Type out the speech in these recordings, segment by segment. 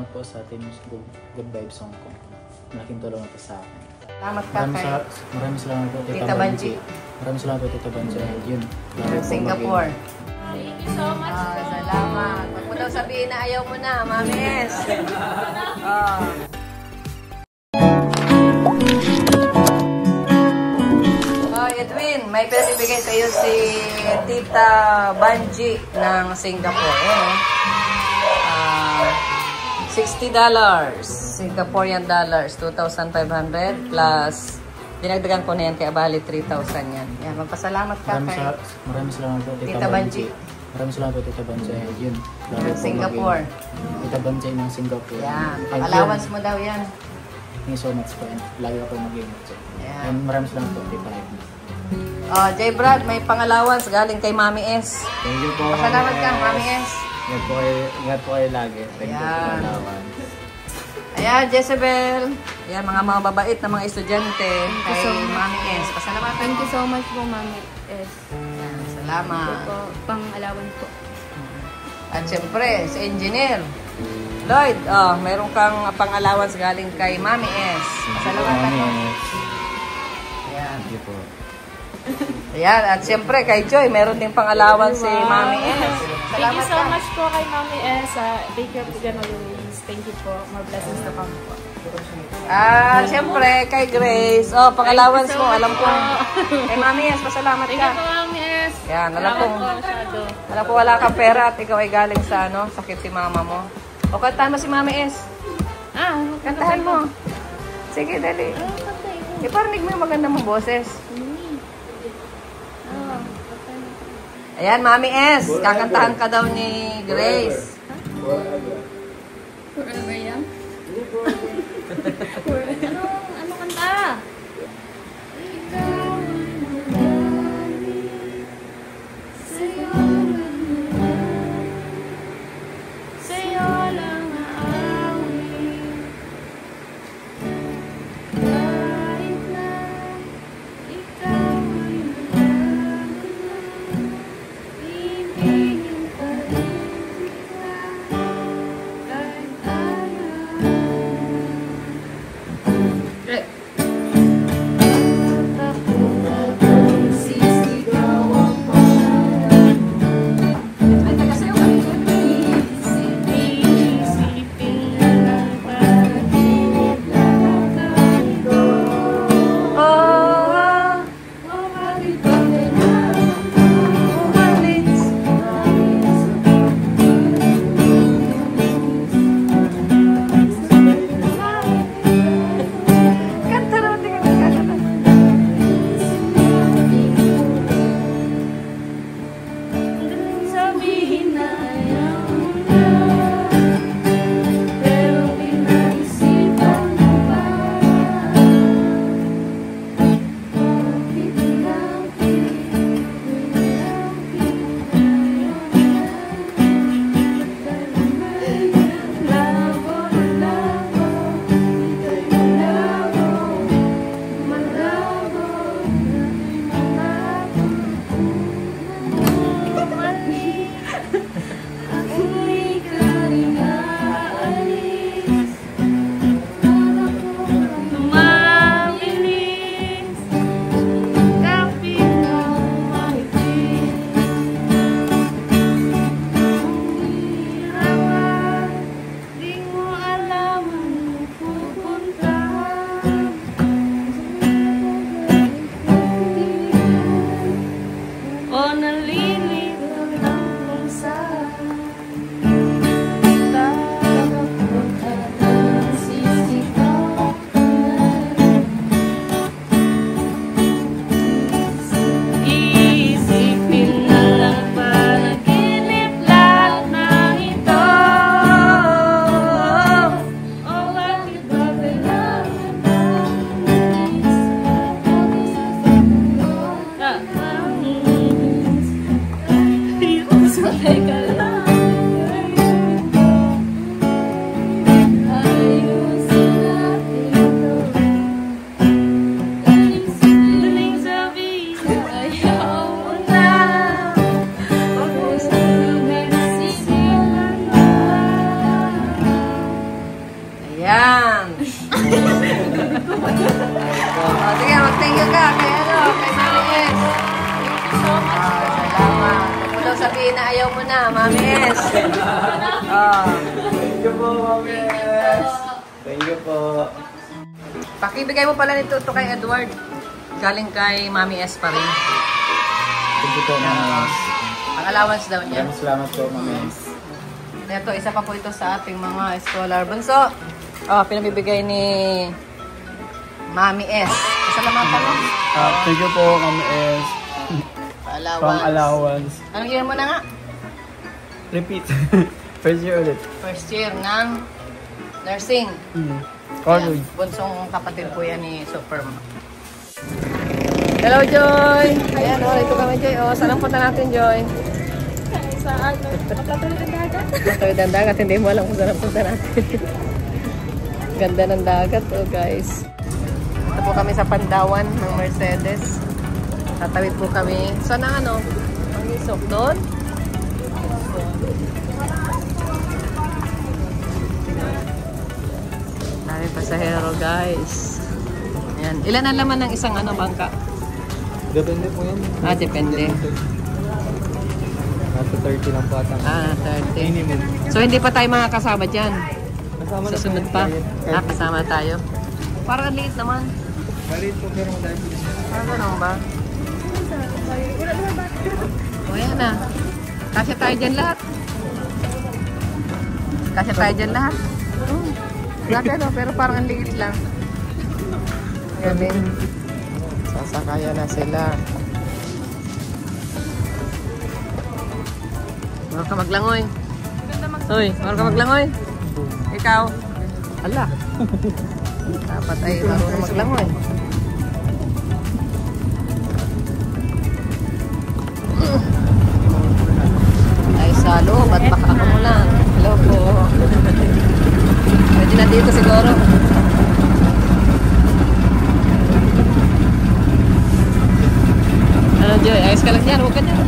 salamat po sa Team Good Vibes Hong Kong. Malaking tulong ito sa akin. Salamat ka kay Maraming salamat po, Tita Banji. Maraming salamat po, Tita Banji. Yun. Singapore. Thank you so much po. Salamat. Huwag mo daw sabihin na ayaw mo na, Mami S. Edwin, may pinibigay sa'yo si Tita Banji ng Singapore. $60. Singaporean dollars. 2,500 plus dinagdagan ko na yan kaya bali 3,000 yan. Yan, magpasalamat ka kay Maraming salamat po, Tita Banji. Maraming salamat po, Tita Banji. Yun. Ng Singapore. Tita Banji ng Singapore. Yan. Pang-allowance mo daw yan. Thank you so much po. Lagi ako mag-ingat. Yan. Maraming salamat po, Tita Banji. J. Brad, may pang-allowance galing kay Mami S. Thank you po. Pasalamat ka, Mami S. Ingat po kayo lagi. Thank you po. Ayan, Jezebel. Ayan, mga mababait na mga estudyante kay Mami S. Pasalamat. Thank you so much po, Mami S. Ayan, salamat. Ito po, pang-alawan po. At syempre, si Engineer Lloyd, meron kang pang-allowance galing kay Mami S. Pasalamat ka. Ayan. Thank you po. Ayan, at syempre kay Joy, meron din pang-allowance si Mami S. Thank you so much po kay Mami S. Baker Pigano Louise. Thank you po. More blessings na kami po. Syempre kay Grace. Pang-allowance mo, alam ko. Kay Mami S, pasalamat Thank ka. you po, Mami S. Yan, alam ko wala kang pera at ikaw ay galing sa sakit si mama mo. O, kantahan mo si Mami S. Kantahan mo. Sige, dali. Iparinig mo yung maganda mong boses. Ayan, Mami S. Kakantahan ka daw ni Grace. Forever young? Ano kanta? Ikaw sa'yo lang aawin. Kahit na ikaw ay ibigin pa rin kita kahit ayaw. Yan. Sige, mag-thank you ka kay Mami S. Salamat. Huwag mo daw sabihin na ayaw mo na, Mami S. Thank you po, Mami S. Thank you po. Pakibigay mo pala nito kay Edward. Galing kay Mami S pa rin. Thank you po, Mami S. Ang allowance daw niya. Maraming salamat po, Mami S. Ito, isa pa po ito sa ating mga scholar. Bunso, pinabibigay ni Mami S. Pasalamatan mo. Thank you po, Mami S. Allowance. Pang allowance. Anong year mo na nga? Repeat. First year ulit. First year ng nursing. College. Ayan, bunsong kapatid po yan ni Superma. Hello, Joy! Ayan, ito kami, Joy. Saan ang punta natin, Joy? Sa ano? Matatuloy ng dagat. Matawid ang dagat. Hindi mo alam kung saan ang punta natin. Ganda ng dagat, guys. Ito po kami sa Pandawan ng Mercedes. Tatawid po kami. Saan ang ano? Ang isok doon? Dami pasahero, guys. Ayan. Ilan ang laman ng isang bangka? Depende po yan. Depende. Nasa 30 lang po ata. 30. Minimum. So, hindi pa tayo makakasama dyan. Kasama na Susunod po pa. yan. Kasama tayo. Parang ang liit naman. Maliit po pero madami. Parang ganun ba? O yan na. Kasya tayo dyan lahat. Kasya tayo dyan lahat. Dati pero parang ang liit lang. Galing. Sasakayan na sila. Marunong ka maglangoy. Hoy, marunong ka maglangoy. Ikaw. Ala. Dapat ay marunong maglangoy. Ay sa loob at baka ako muna. Hello po. Pwede na dito siguro. Ano, Joy? Ayos ka lang yan. Huwag ka dyan.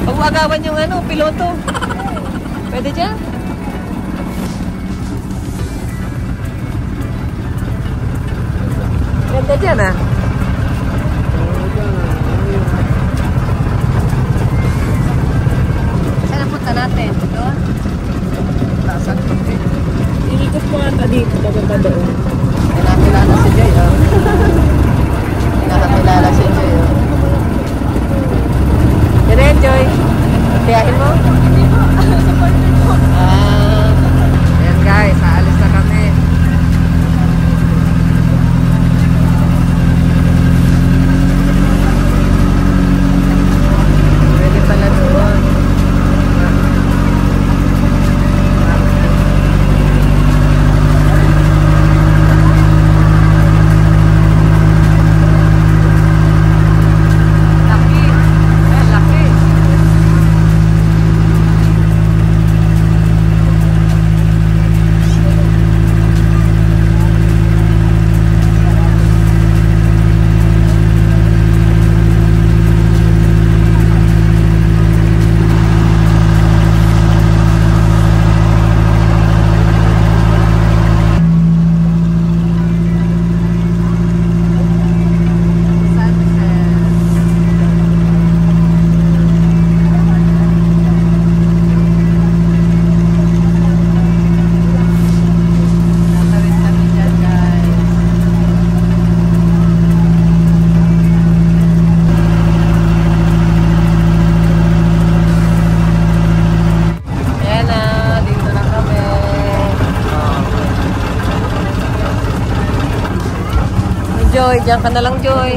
Huwag agawan yung piloto. Pwede dyan? Ganda dyan, ah. Saan ang punta natin? Doon? Tasan. Iikot po ata dito. Pagpunta doon. May nakilala si Joy, oh. May nakakilala si Joy, oh. Diren, Joy. Tiyahin mo? Hindi po. Supporter po. Ayan guys, aalis na kami. Pwede pala doon. Joy, diyan ka na lang, Joy.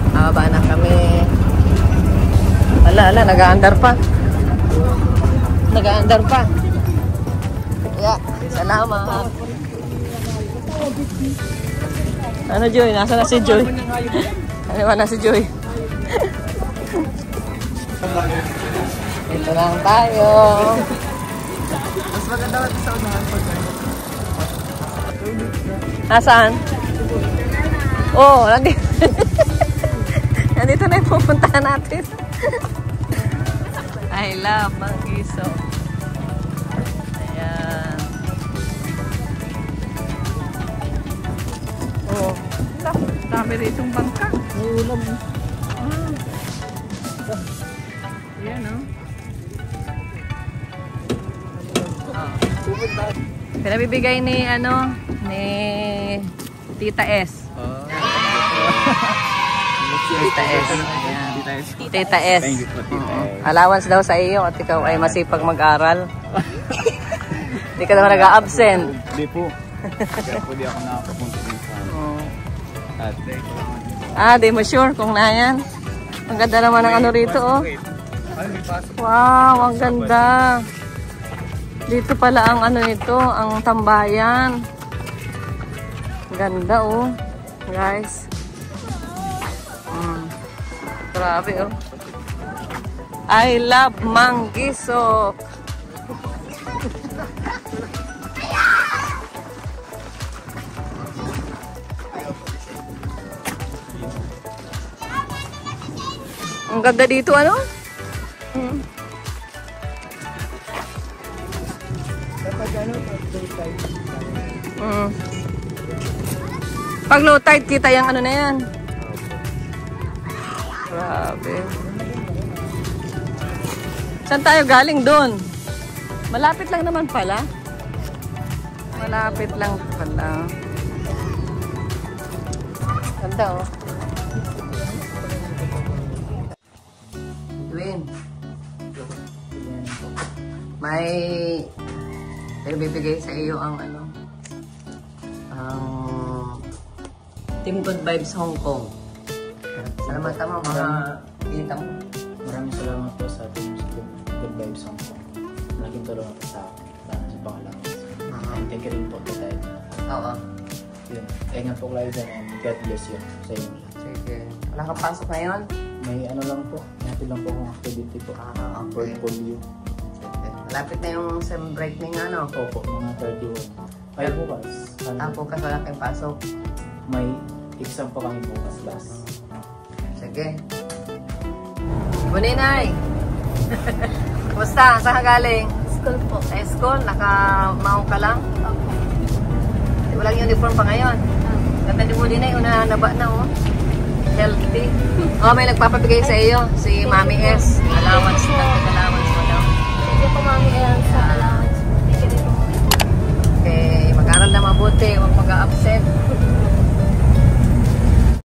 Baba na kami. Ala, nag-aandar pa. Nag-aandar pa. Yeah, salamat. Ano, Joy? Nasa na si Joy? Ano na si Joy? Ito lang tayo. Mas maganda ka sa unahan pag Nasaan? Oh, nandito na yung pupuntahan natin. I love Manggiso. Ayan. Oh, dami ritong bangka. May ulam. Ayan, oh. Pinabibigay ni ni Tita S. Tita S. Ayan. Tita S. Thank you po, Tita S. Allowance daw sa iyo at ikaw ay masipag mag-aral. Hindi ka naman nag-a-absent. Hindi po. Kaya po di ako nakakapunta din sa ate. Di mo sure kung na yan. Ang ganda naman ng ano rito, oh. Wow, ang ganda. Dito pala ang ano nito, ang tambayan. Ganda, oh. Guys. Grabe, oh. I love Manggisok. Ang ganda dito, ano? Pag low tide, kita yung ano na yan. Grabe. Saan tayo galing doon? Malapit lang naman pala. Malapit lang pala. Ganda, oh. Edwin, may bibigay sa iyo ang ang Team Good Vibes Hong Kong. Salamat tama mga kita mo. Maraming salamat po sa Team Good Vibes Hong Kong. Malaking tulong po sa akin. Sana sa pangalaman. And thank you rin po kay tayo. Oo. Yun. Ingat po kayo dyan and God bless you sa inyo. Sige. Wala kang pasok ngayon? May ano lang po. Natin lang po akong activity po. Okay. Portfolio. Malapit na yung sem break ng ano. Opo, mga 31. Kaya bukas. Bukas wala kang pasok. May exam po kami bukas last. Sige. Buninay! Kumusta? Saan ka galing? School po. Sa school? Naka-maong ka lang? Walang uniform pa ngayon. Ganda ni Buninay, una naba na, oh. Healthy. Oh, may nagpapabigay sa iyo. Si Mami S. Allowance mo daw. Thank you po, Mami El, sa allowance. Thank you po. Okay, mag-aral na mabuti. Huwag mag-a-absent.